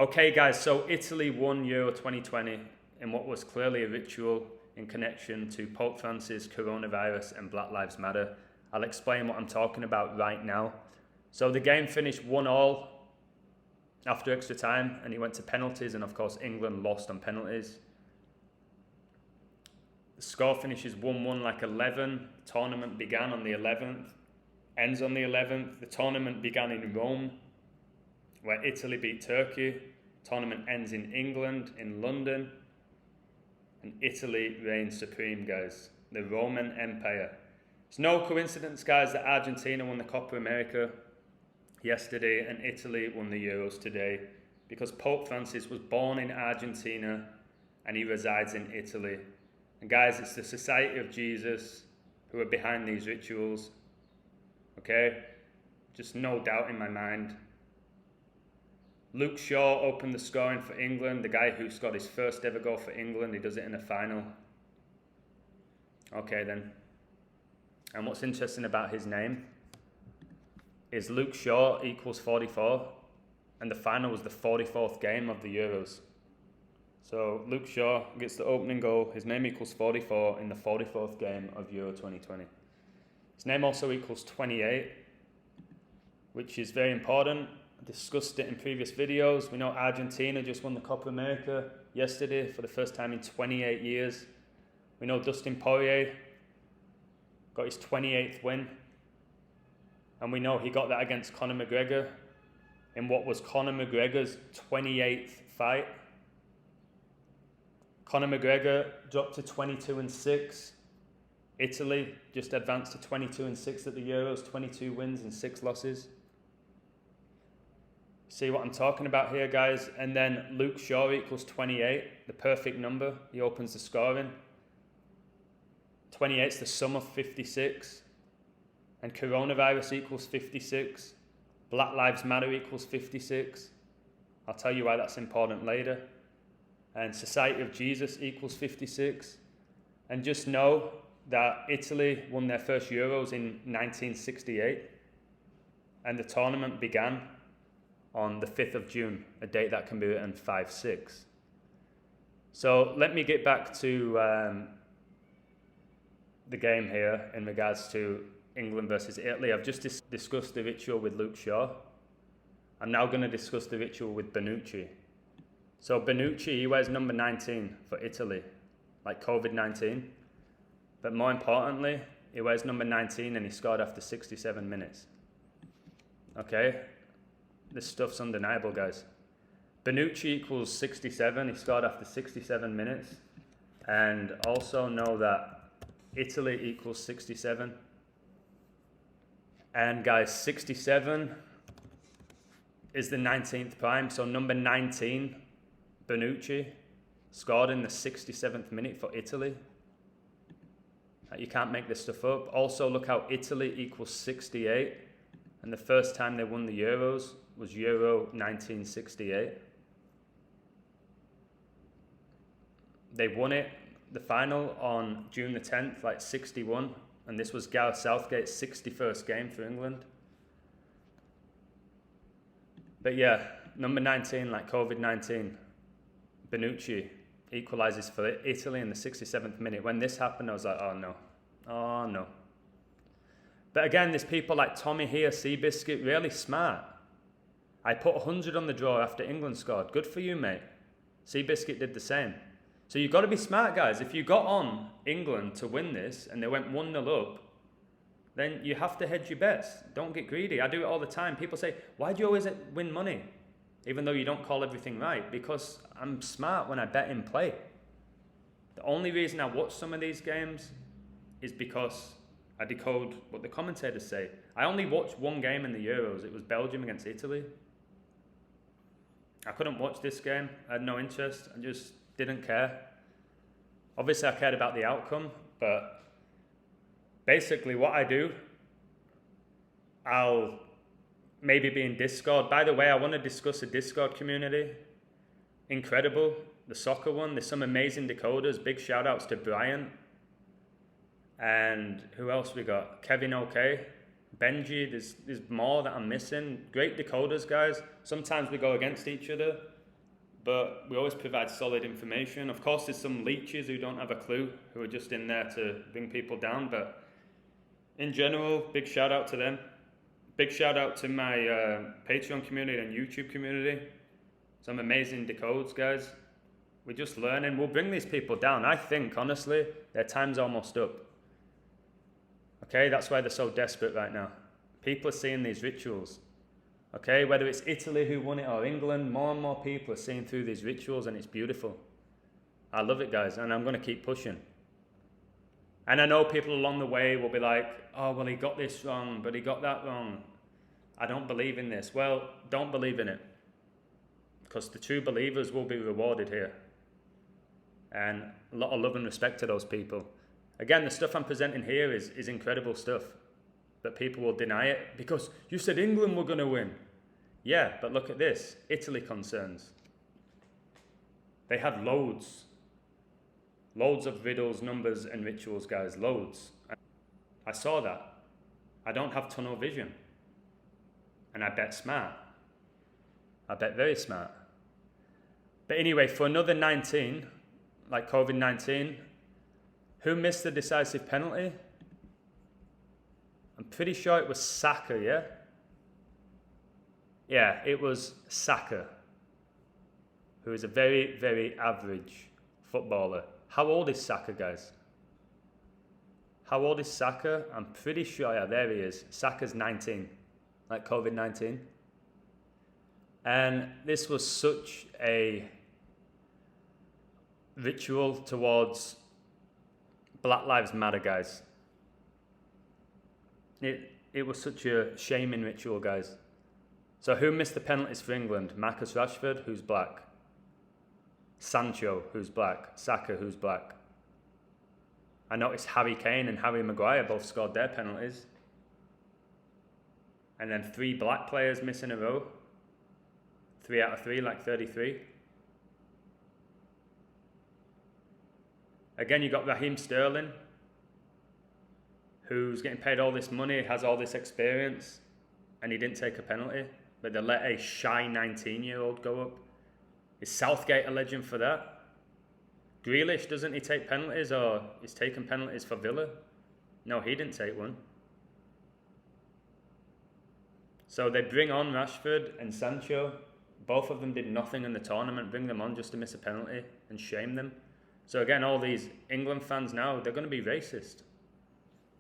Okay, guys, so Italy won Euro 2020 in what was clearly a ritual in connection to Pope Francis, coronavirus, and Black Lives Matter. I'll explain what I'm talking about right now. So the game finished 1-1 after extra time, and he went to penalties, and of course England lost on penalties. The score finishes 1-1 like 11. The tournament began on the 11th, ends on the 11th. The tournament began in Rome, where Italy beat Turkey. Tournament ends in England, in London, and Italy reigns supreme, guys. The Roman Empire. It's no coincidence, guys, that Argentina won the Copa America yesterday and Italy won the Euros today, because Pope Francis was born in Argentina and he resides in Italy. And guys, it's the Society of Jesus who are behind these rituals. Okay? Just no doubt in my mind. Luke Shaw opened the scoring for England, the guy who scored his first ever goal for England. He does it in a final. Okay then. And what's interesting about his name is Luke Shaw equals 44, and the final was the 44th game of the Euros. So Luke Shaw gets the opening goal, his name equals 44 in the 44th game of Euro 2020. His name also equals 28, which is very important. I discussed it in previous videos. We know Argentina just won the Copa America yesterday for the first time in 28 years. We know Dustin Poirier got his 28th win. And we know he got that against Conor McGregor in what was Conor McGregor's 28th fight. Conor McGregor dropped to 22-6. Italy just advanced to 22-6 at the Euros, 22 wins and 6 losses. See what I'm talking about here, guys? And then Luke Shaw equals 28, the perfect number. He opens the scoring. 28 is the sum of 56. And coronavirus equals 56. Black Lives Matter equals 56. I'll tell you why that's important later. And Society of Jesus equals 56. And just know that Italy won their first Euros in 1968. And the tournament began on the 5th of June, a date that can be written 5-6. So let me get back to the game here in regards to England versus Italy. I've just discussed the ritual with Luke Shaw. I'm now going to discuss the ritual with Bonucci. So Bonucci, he wears number 19 for Italy, like COVID-19. But more importantly, he wears number 19 and he scored after 67 minutes. Okay? This stuff's undeniable, guys. Bonucci equals 67. He scored after 67 minutes. And also know that Italy equals 67. And guys, 67 is the 19th prime. So number 19, Bonucci, scored in the 67th minute for Italy. You can't make this stuff up. Also, look how Italy equals 68. And the first time they won the Euros was Euro 1968. They won it, the final, on June the 10th, like 61. And this was Gareth Southgate's 61st game for England. But yeah, number 19, like COVID-19, Bonucci equalises for Italy in the 67th minute. When this happened, I was like, oh no. Oh no. But again, there's people like Tommy here, Seabiscuit, really smart. I put 100 on the draw after England scored. Good for you, mate. Seabiscuit did the same. So you've got to be smart, guys. If you got on England to win this and they went 1-0 up, then you have to hedge your bets. Don't get greedy. I do it all the time. People say, why do you always win money? Even though you don't call everything right. Because I'm smart when I bet in play. The only reason I watch some of these games is because I decode what the commentators say. I only watched one game in the Euros. It was Belgium against Italy. I couldn't watch this game. I had no interest. I just didn't care. Obviously, I cared about the outcome, but basically what I do, I'll maybe be in Discord. By the way, I want to discuss the Discord community. Incredible. The soccer one. There's some amazing decoders. Big shout outs to Brian. And who else we got? Kevin OK. Benji, there's more that I'm missing. Great decoders, guys. Sometimes we go against each other. but we always provide solid information. Of course, there's some leeches who don't have a clue, who are just in there to bring people down, but in general, big shout out to them. Big shout out to my Patreon community and YouTube community. Some amazing decodes, guys. We're just learning. We'll bring these people down. I think, honestly, their time's almost up. Okay, that's why they're so desperate right now. People are seeing these rituals. Okay, whether it's Italy who won it or England, more and more people are seeing through these rituals, and it's beautiful. I love it, guys, and I'm going to keep pushing. And I know people along the way will be like, oh, well, he got this wrong, but he got that wrong. I don't believe in this. Well, don't believe in it, because the true believers will be rewarded here. And a lot of love and respect to those people. Again, the stuff I'm presenting here is incredible stuff, but people will deny it because you said England were going to win. Yeah, but look at this. Italy concerns. They had loads of riddles, numbers, and rituals, guys. Loads. I saw that. I don't have tunnel vision. And I bet smart. I bet very smart. But anyway, for another 19, like COVID-19, who missed the decisive penalty? I'm pretty sure it was Saka, yeah? Yeah, it was Saka, who is a very, very average footballer. How old is Saka, guys? How old is Saka? I'm pretty sure, yeah, there he is. Saka's 19, like COVID-19. And this was such a ritual towards Black Lives Matter, guys. It was such a shaming ritual, guys. So who missed the penalties for England? Marcus Rashford, who's black. Sancho, who's black. Saka, who's black. I noticed Harry Kane and Harry Maguire both scored their penalties. And then 3 black players miss in a row. 3 out of 3, like 33. Again, you got Raheem Sterling, who's getting paid all this money, has all this experience, and he didn't take a penalty. But they let a shy 19-year-old go up. Is Southgate a legend for that? Grealish, doesn't he take penalties, or he's taken penalties for Villa? No, he didn't take one. So they bring on Rashford and Sancho. Both of them did nothing in the tournament. Bring them on just to miss a penalty and shame them. So again, all these England fans now, they're going to be racist.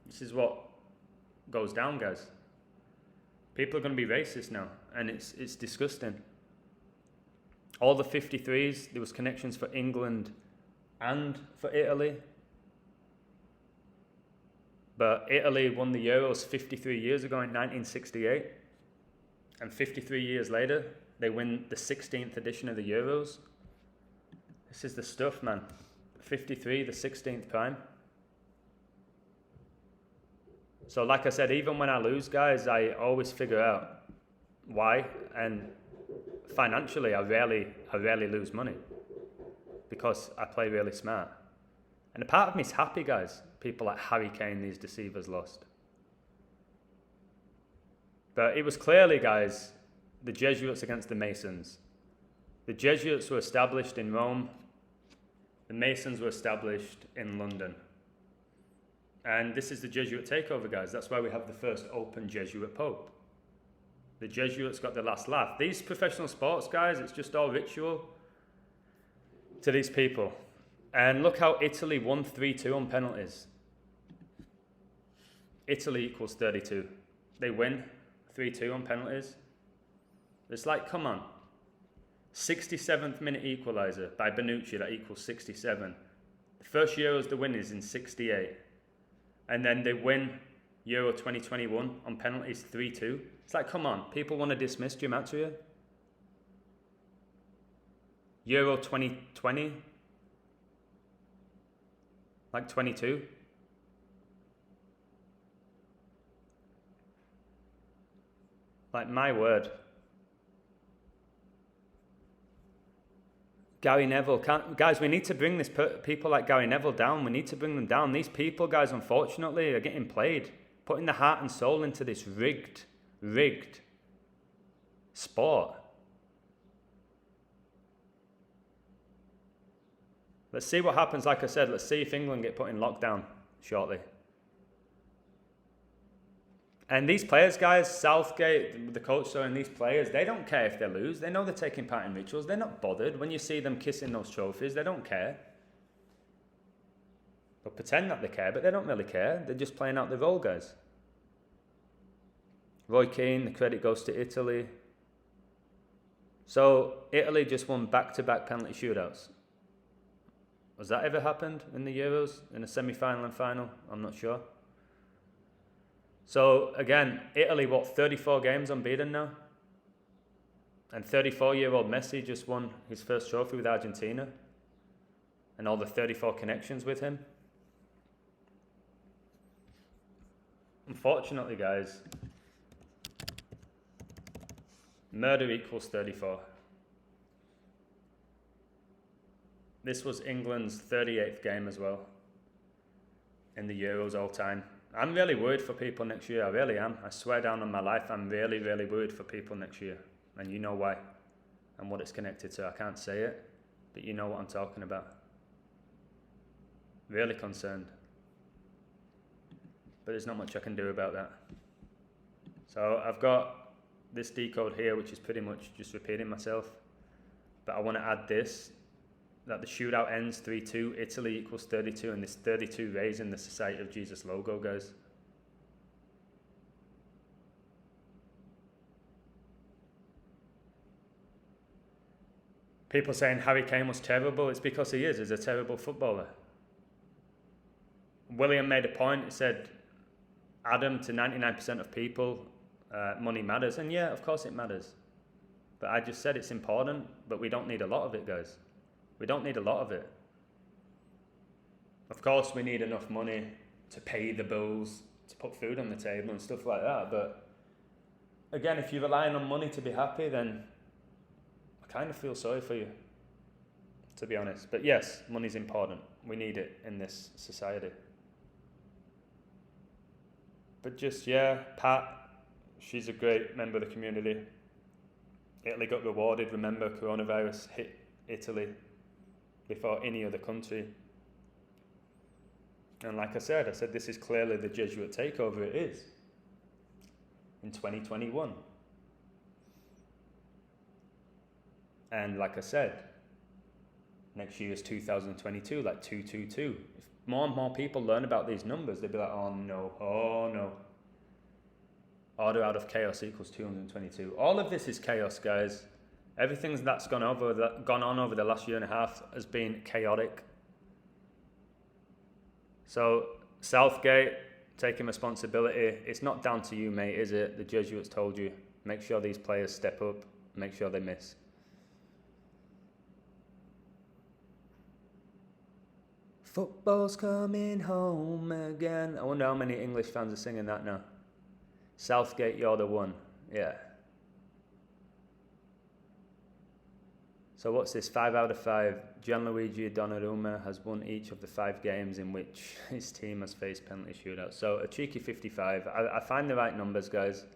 This is what goes down, guys. People are going to be racist now, and it's disgusting. All the 53s, there was connections for England and for Italy. But Italy won the Euros 53 years ago in 1968. And 53 years later, they win the 16th edition of the Euros. This is the stuff, man. 53, the 16th prime. So like I said, even when I lose, guys, I always figure out why. And financially, I rarely lose money because I play really smart. And a part of me is happy, guys. People like Harry Kane, these deceivers, lost. But it was clearly, guys, the Jesuits against the Masons. The Jesuits were established in Rome. The Masons were established in London. And this is the Jesuit takeover, guys. That's why we have the first open Jesuit Pope. The Jesuits got the last laugh. These professional sports, guys, it's just all ritual to these people. And look how Italy won 3-2 on penalties. Italy equals 32. They win 3-2 on penalties. It's like, come on. 67th minute equaliser by Bonucci, that equals 67. The first Euros to win is in 68. And then they win Euro 2021 on penalties 3-2. It's like, come on, people want to dismiss Gematria. Euro 2020, like 22. Like, my word. Gary Neville, guys, we need to bring this people like Gary Neville down. We need to bring them down. These people, guys, unfortunately, are getting played, putting their heart and soul into this rigged sport. Let's see what happens. Like I said, let's see if England get put in lockdown shortly. And these players, guys, Southgate, the coach, and these players, they don't care if they lose. They know they're taking part in rituals. They're not bothered. When you see them kissing those trophies, they don't care. They'll pretend that they care, but they don't really care. They're just playing out their role, guys. Roy Keane, the credit goes to Italy. So Italy just won back-to-back penalty shootouts. Has that ever happened in the Euros, in a semi-final and final? I'm not sure. So again, Italy, 34 games unbeaten now? And 34-year-old Messi just won his first trophy with Argentina. And all the 34 connections with him. Unfortunately, guys, murder equals 34. This was England's 38th game as well in the Euros all time. I'm really worried for people next year. I really am. I swear down on my life, I'm really, really worried for people next year. And you know why and what it's connected to. I can't say it, but you know what I'm talking about. Really concerned. But there's not much I can do about that. So I've got this decode here, which is pretty much just repeating myself. But I want to add this, that the shootout ends 3-2, Italy equals 32, and this 32 raising the Society of Jesus logo, guys. People saying Harry Kane was terrible, it's because he is. He's a terrible footballer. William made a point, he said, Adam, to 99% of people, money matters. And yeah, of course it matters. But I just said it's important, but we don't need a lot of it, guys. We don't need a lot of it. Of course, we need enough money to pay the bills, to put food on the table and stuff like that. But again, if you're relying on money to be happy, then I kind of feel sorry for you, to be honest. But yes, money's important. We need it in this society. But just, yeah, Pat, she's a great member of the community. Italy got rewarded. Remember, coronavirus hit Italy before any other country. And like I said this is clearly the Jesuit takeover. It is. In 2021. And like I said, next year is 2022, like 222. If more and more people learn about these numbers, they'll be like, oh no. Order out of chaos equals 222. All of this is chaos, guys. Everything that's gone on over the last year and a half has been chaotic. So Southgate taking responsibility. It's not down to you, mate, is it? The Jesuits told you. Make sure these players step up. Make sure they miss. Football's coming home again. I wonder how many English fans are singing that now. Southgate, you're the one. Yeah. So what's this? 5 out of 5. Gianluigi Donnarumma has won each of the 5 games in which his team has faced penalty shootouts. So a cheeky 55. I find the right numbers, guys.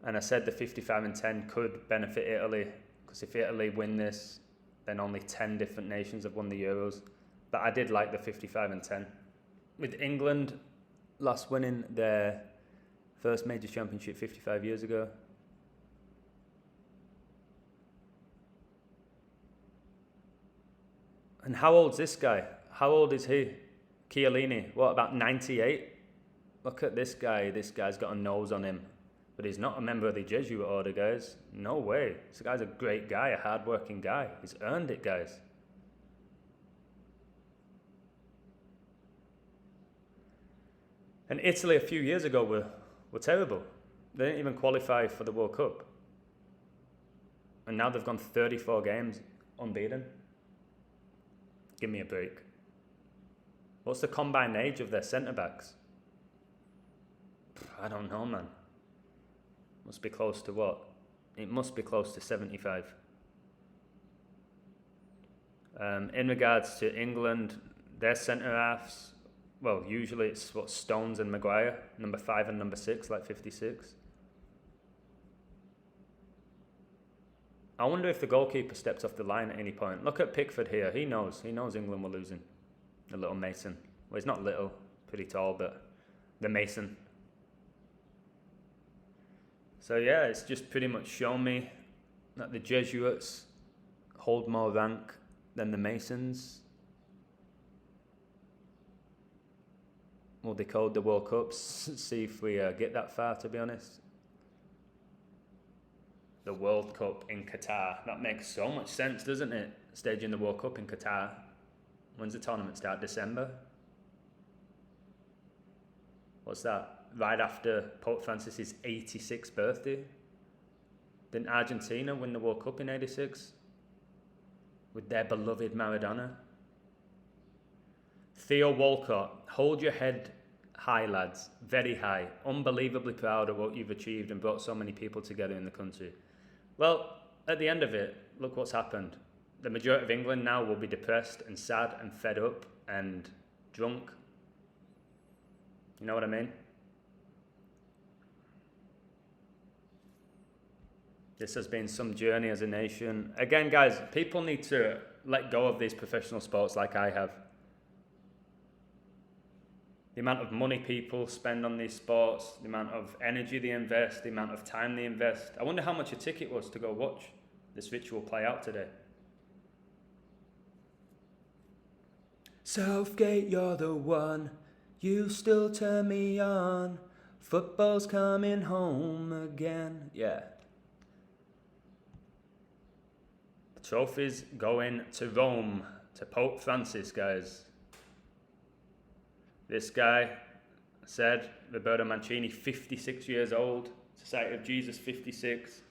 And I said the 55 and 10 could benefit Italy, because if Italy win this, then only 10 different nations have won the Euros. But I did like the 55 and 10. With England last winning their first major championship 55 years ago. And how old's this guy? How old is he? Chiellini, what, about 98? Look at this guy. This guy's got a nose on him. But he's not a member of the Jesuit order, guys. No way. This guy's a great guy, a hard-working guy. He's earned it, guys. And Italy a few years ago were terrible. They didn't even qualify for the World Cup. And now they've gone 34 games unbeaten. Give me a break. What's the combined age of their centre-backs? I don't know, man. Must be close to what? It must be close to 75. In regards to England, their centre-halves, well, usually it's what, Stones and Maguire, number 5 and number 6, like 56. I wonder if the goalkeeper stepped off the line at any point. Look at Pickford here. He knows England were losing. The little Mason. Well, he's not little, pretty tall, but the Mason. So yeah, it's just pretty much shown me that the Jesuits hold more rank than the Masons. We'll decode the World Cups, see if we get that far, to be honest. The World Cup in Qatar. That makes so much sense, doesn't it? Staging the World Cup in Qatar. When's the tournament start? December? What's that? Right after Pope Francis's 86th birthday? Didn't Argentina win the World Cup in 86? With their beloved Maradona? Theo Walcott, hold your head high, lads. Very high. Unbelievably proud of what you've achieved and brought so many people together in the country. Well, at the end of it, look what's happened. The majority of England now will be depressed and sad and fed up and drunk. You know what I mean? This has been some journey as a nation. Again, guys, people need to let go of these professional sports like I have. The amount of money people spend on these sports, the amount of energy they invest, the amount of time they invest. I wonder how much a ticket was to go watch this ritual play out today. Southgate, you're the one. You still turn me on. Football's coming home again. Yeah. The trophy's going to Rome, to Pope Francis, guys. This guy said, Roberto Mancini, 56 years old, Society of Jesus, 56,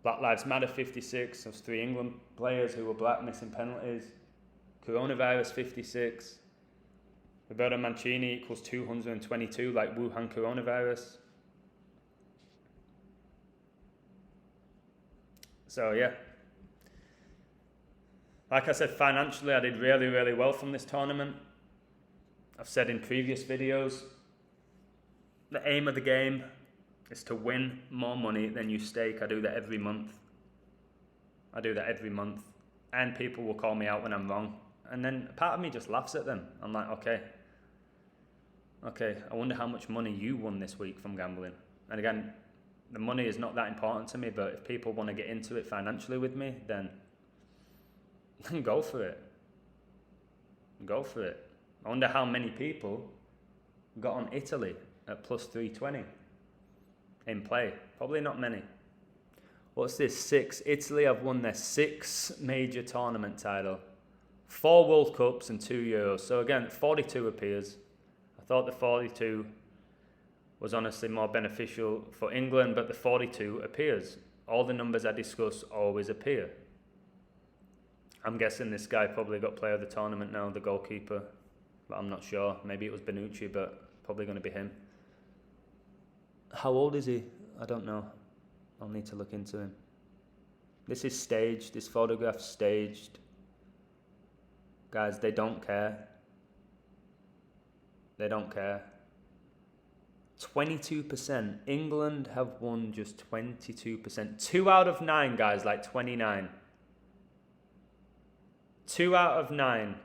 Black Lives Matter, 56, those 3 England players who were black missing penalties, coronavirus, 56, Roberto Mancini equals 222, like Wuhan coronavirus. So yeah, like I said, financially I did really, really well from this tournament. I've said in previous videos, the aim of the game is to win more money than you stake. I do that every month. And people will call me out when I'm wrong. And then part of me just laughs at them. I'm like, okay, I wonder how much money you won this week from gambling. And again, the money is not that important to me, but if people want to get into it financially with me, then go for it. Go for it. I wonder how many people got on Italy at plus 320 in play. Probably not many. What's this? 6. Italy have won their 6th major tournament title. 4 World Cups and 2 Euros. So again, 42 appears. I thought the 42 was honestly more beneficial for England, but the 42 appears. All the numbers I discuss always appear. I'm guessing this guy probably got player of the tournament now, the goalkeeper. But I'm not sure. Maybe it was Bonucci, but probably going to be him. How old is he? I don't know. I'll need to look into him. This is staged. This photograph's staged. Guys, they don't care. They don't care. 22%. England have won just 22%. 2 out of 9, guys, like 29. 2 out of 9.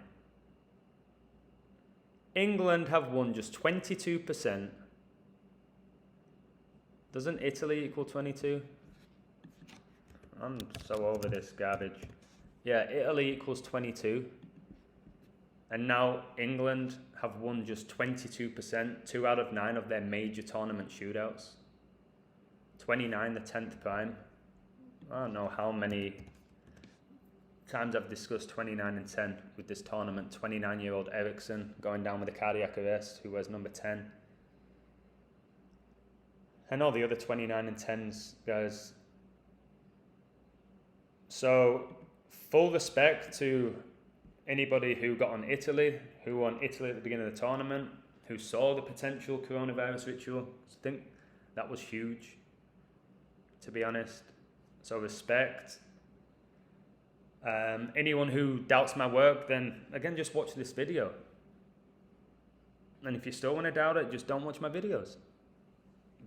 England have won just 22%. Doesn't Italy equal 22? I'm so over this garbage. Yeah, Italy equals 22. And now England have won just 22%, 2 out of 9 of their major tournament shootouts. 29, the 10th prime. I don't know how many times I've discussed 29 and 10 with this tournament. 29-year-old Eriksen going down with a cardiac arrest, who wears number 10. And all the other 29 and 10s, guys. So, full respect to anybody who got on Italy, who won Italy at the beginning of the tournament, who saw the potential coronavirus ritual. I think that was huge, to be honest. So respect. Anyone who doubts my work, then again, just watch this video. And if you still want to doubt it, just don't watch my videos.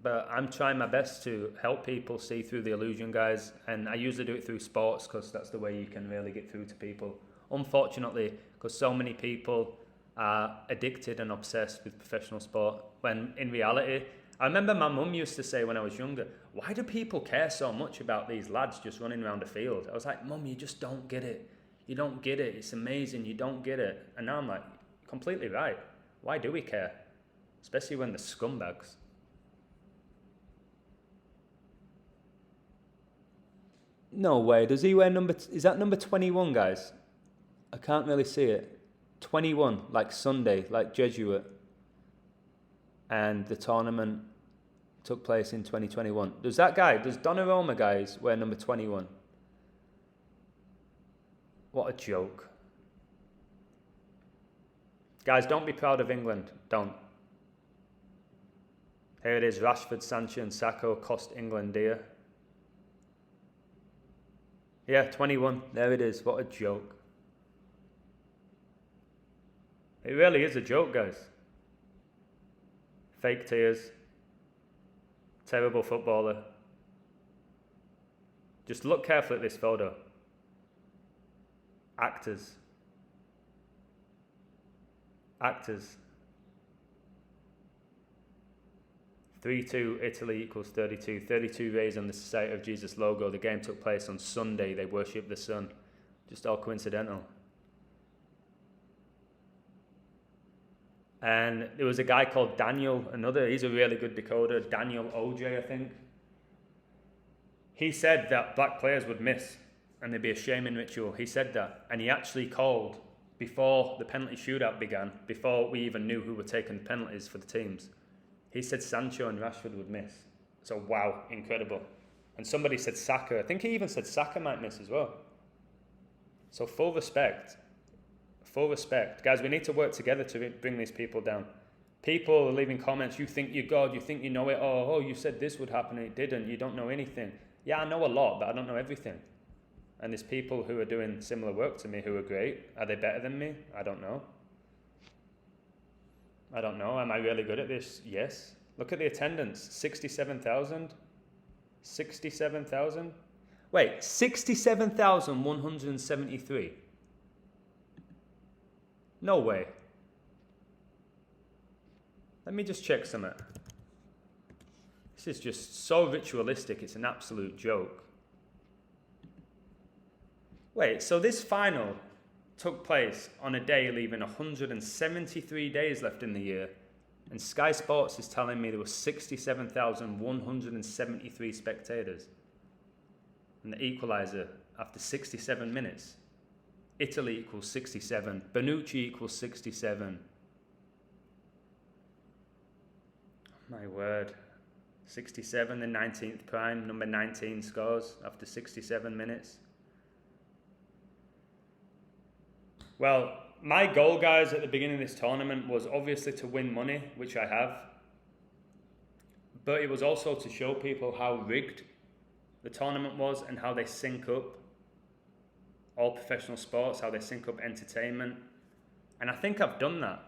but I'm trying my best to help people see through the illusion, guys. And I usually do it through sports because that's the way you can really get through to people. Unfortunately, because so many people are addicted and obsessed with professional sport, when in reality, I remember my mum used to say when I was younger, why do people care so much about these lads just running around the field? I was like, Mum, you just don't get it. You don't get it. It's amazing. You don't get it. And now I'm like, completely right. Why do we care? Especially when they're scumbags. No way. Does he wear is that number 21, guys? I can't really see it. 21, like Sunday, like Jesuit. And the tournament took place in 2021. Does Donnarumma, guys, wear number 21? What a joke. Guys, don't be proud of England. Don't. Here it is. Rashford, Sancho and Saka cost England dear. Yeah, 21. There it is. What a joke. It really is a joke, guys. Fake tears. Terrible footballer. Just look carefully at this photo. Actors. 3-2 Italy equals 32. 32 rays on the Society of Jesus logo. The game took place on Sunday. They worship the sun. Just all coincidental. And there was a guy called Daniel, he's a really good decoder, Daniel OJ, I think. He said that black players would miss and there'd be a shaming ritual. He said that. And he actually called, before the penalty shootout began, before we even knew who were taking the penalties for the teams, he said Sancho and Rashford would miss. So wow, incredible. And somebody said Saka. I think he even said Saka might miss as well. So full respect. Full respect. Guys, we need to work together to bring these people down. People are leaving comments, you think you're God, you think you know it all. Oh, you said this would happen and it didn't. You don't know anything. Yeah, I know a lot, but I don't know everything. And there's people who are doing similar work to me who are great. Are they better than me? I don't know. Am I really good at this? Yes. Look at the attendance. 67,000. 67,000. Wait, 67,173. No way. Let me just check something. This is just so ritualistic, it's an absolute joke. Wait, so this final took place on a day leaving 173 days left in the year, and Sky Sports is telling me there were 67,173 spectators. And the equaliser after 67 minutes. Italy equals 67. Bonucci equals 67. My word. 67, the 19th prime, number 19 scores after 67 minutes. Well, my goal, guys, at the beginning of this tournament was obviously to win money, which I have. But it was also to show people how rigged the tournament was and how they sync up all professional sports, how they sync up entertainment. And I think I've done that.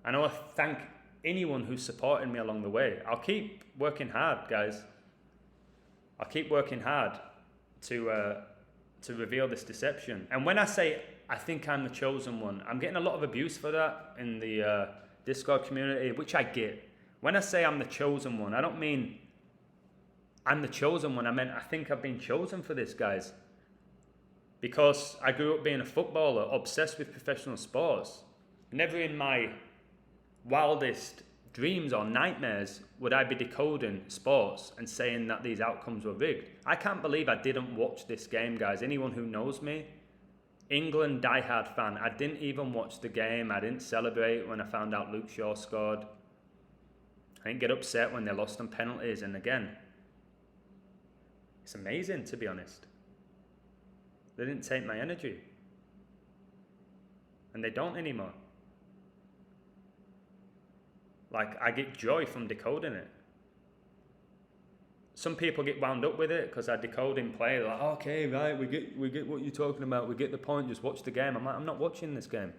And I want to thank anyone who's supported me along the way. I'll keep working hard, guys. I'll keep working hard to reveal this deception. And when I say I think I'm the chosen one, I'm getting a lot of abuse for that in the Discord community, which I get. When I say I'm the chosen one, I don't mean I'm the chosen one. I meant I think I've been chosen for this, guys. Because I grew up being a footballer, obsessed with professional sports. Never in my wildest dreams or nightmares would I be decoding sports and saying that these outcomes were rigged. I can't believe I didn't watch this game, guys. Anyone who knows me, England diehard fan, I didn't even watch the game. I didn't celebrate when I found out Luke Shaw scored. I didn't get upset when they lost on penalties. And again, it's amazing, to be honest. They didn't take my energy. And they don't anymore. Like, I get joy from decoding it. Some people get wound up with it because I decode in play. They're like, okay, right, we get what you're talking about. We get the point. Just watch the game. I'm like, I'm not watching this game.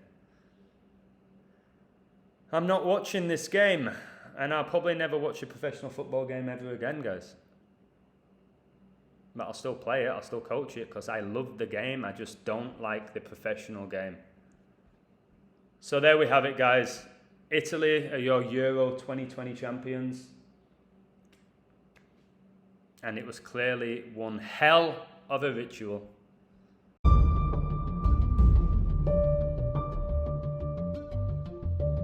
I'm not watching this game. And I'll probably never watch a professional football game ever again, guys. But I'll still play it, I'll still coach it, because I love the game. I just don't like the professional game. So there we have it, guys. Italy are your Euro 2020 champions. And it was clearly one hell of a ritual.